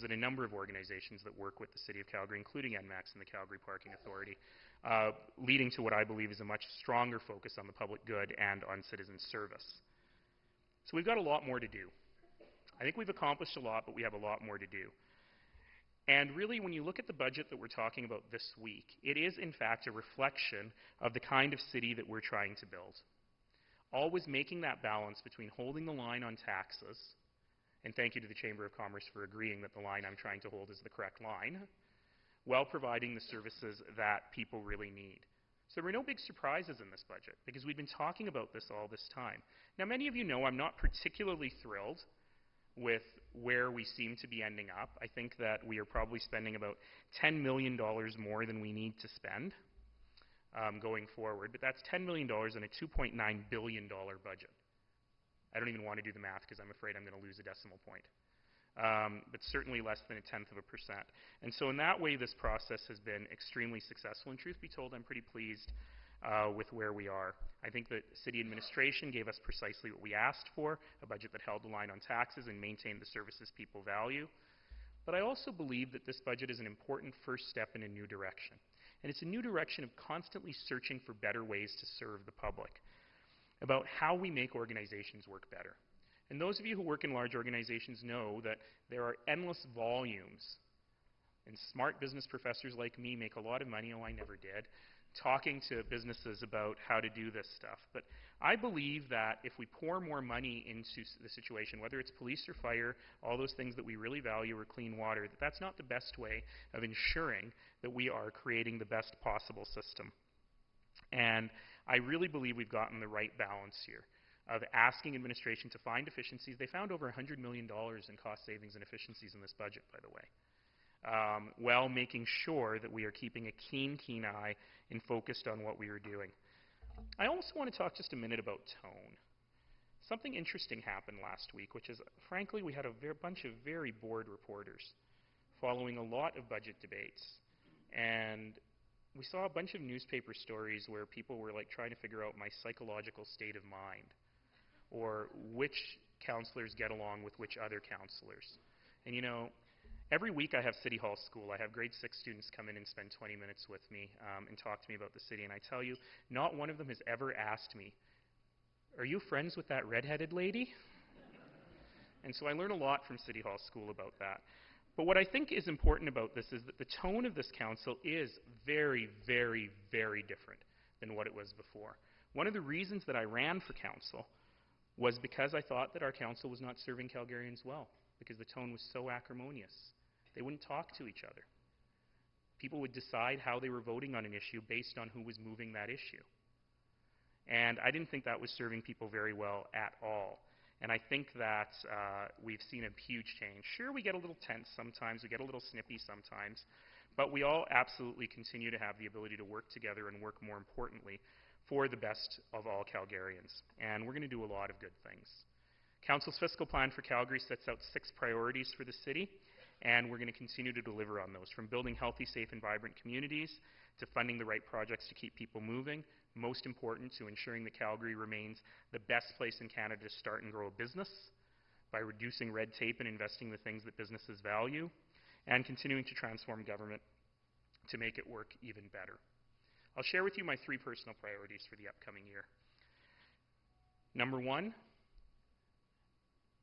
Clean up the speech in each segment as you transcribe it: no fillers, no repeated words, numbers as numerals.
visit a number of organizations that work with the City of Calgary, including NMAX and the Calgary Parking Authority, leading to what I believe is a much stronger focus on the public good and on citizen service. So we've got a lot more to do. I think we've accomplished a lot, but we have a lot more to do. And really, when you look at the budget that we're talking about this week, it is in fact a reflection of the kind of city that we're trying to build. Always making that balance between holding the line on taxes, and thank you to the Chamber of Commerce for agreeing that the line I'm trying to hold is the correct line, while providing the services that people really need. So there were no big surprises in this budget, because we've been talking about this all this time. Now, many of you know I'm not particularly thrilled with where we seem to be ending up. I think that we are probably spending about $10 million more than we need to spend going forward, but that's $10 million in a $2.9 billion budget. I don't even want to do the math because I'm afraid I'm going to lose a decimal point. But certainly less than 0.1%. And so in that way, this process has been extremely successful. And truth be told, I'm pretty pleased with where we are. I think that city administration gave us precisely what we asked for, a budget that held the line on taxes and maintained the services people value. But I also believe that this budget is an important first step in a new direction. And it's a new direction of constantly searching for better ways to serve the public, about how we make organizations work better. And those of you who work in large organizations know that there are endless volumes, and smart business professors like me make a lot of money, oh, I never did, talking to businesses about how to do this stuff. But I believe that if we pour more money into the situation, whether it's police or fire, all those things that we really value, or clean water, that that's not the best way of ensuring that we are creating the best possible system. And I really believe we've gotten the right balance here of asking administration to find efficiencies. They found over $100 million in cost savings and efficiencies in this budget, by the way, while making sure that we are keeping a keen eye and focused on what we are doing. I also want to talk just a minute about tone. Something interesting happened last week, which is, frankly, we had a bunch of very bored reporters following a lot of budget debates. And we saw a bunch of newspaper stories where people were like trying to figure out my psychological state of mind, or which counselors get along with which other counselors. And you know, every week I have City Hall School. I have grade 6 students come in and spend 20 minutes with me and talk to me about the city. And I tell you, not one of them has ever asked me, "Are you friends with that redheaded lady?" And so I learn a lot from City Hall School about that. But what I think is important about this is that the tone of this council is very, very, very different than what it was before. One of the reasons that I ran for council was because I thought that our council was not serving Calgarians well, because the tone was so acrimonious. They wouldn't talk to each other. People would decide how they were voting on an issue based on who was moving that issue. And I didn't think that was serving people very well at all. And I think that we've seen a huge change. Sure, we get a little tense sometimes, we get a little snippy sometimes, but we all absolutely continue to have the ability to work together and work, more importantly, for the best of all Calgarians. And we're going to do a lot of good things. Council's fiscal plan for Calgary sets out 6 priorities for the city, and we're going to continue to deliver on those, from building healthy, safe, and vibrant communities to funding the right projects to keep people moving, most important, to ensuring that Calgary remains the best place in Canada to start and grow a business by reducing red tape and investing in the things that businesses value, and continuing to transform government to make it work even better. I'll share with you my 3 personal priorities for the upcoming year. Number 1,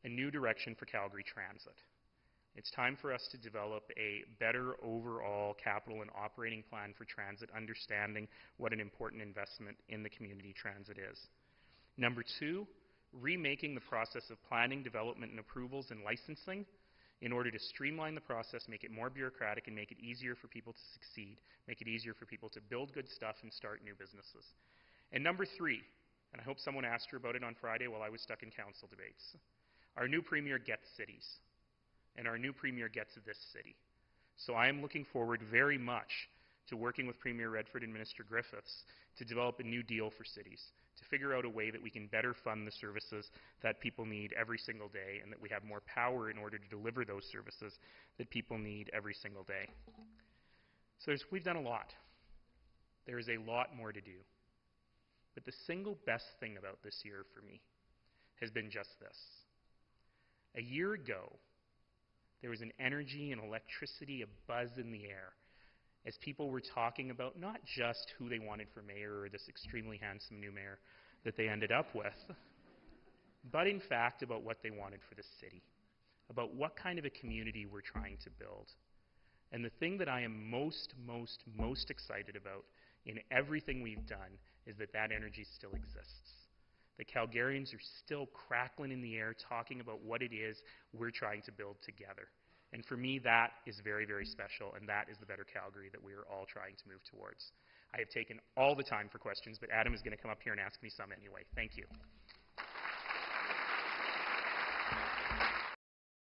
a new direction for Calgary Transit. It's time for us to develop a better overall capital and operating plan for transit, understanding what an important investment in the community transit is. Number 2, remaking the process of planning, development, and approvals and licensing in order to streamline the process, make it more bureaucratic, and make it easier for people to succeed, make it easier for people to build good stuff and start new businesses. And number 3, and I hope someone asked her about it on Friday while I was stuck in council debates, our new premier gets cities. And our new premier gets this city. So I am looking forward very much to working with Premier Redford and Minister Griffiths to develop a new deal for cities, to figure out a way that we can better fund the services that people need every single day, and that we have more power in order to deliver those services that people need every single day. So we've done a lot. There is a lot more to do. But the single best thing about this year for me has been just this. A year ago, There was an energy, an electricity, a buzz in the air as people were talking about not just who they wanted for mayor or this extremely handsome new mayor that they ended up with, but in fact about what they wanted for the city, about what kind of a community we're trying to build. And the thing that I am most excited about in everything we've done is that that energy still exists. The Calgarians are still crackling in the air talking about what it is we're trying to build together. And for me, that is very, very special, and that is the better Calgary that we are all trying to move towards. I have taken all the time for questions, but Adam is going to come up here and ask me some anyway. Thank you.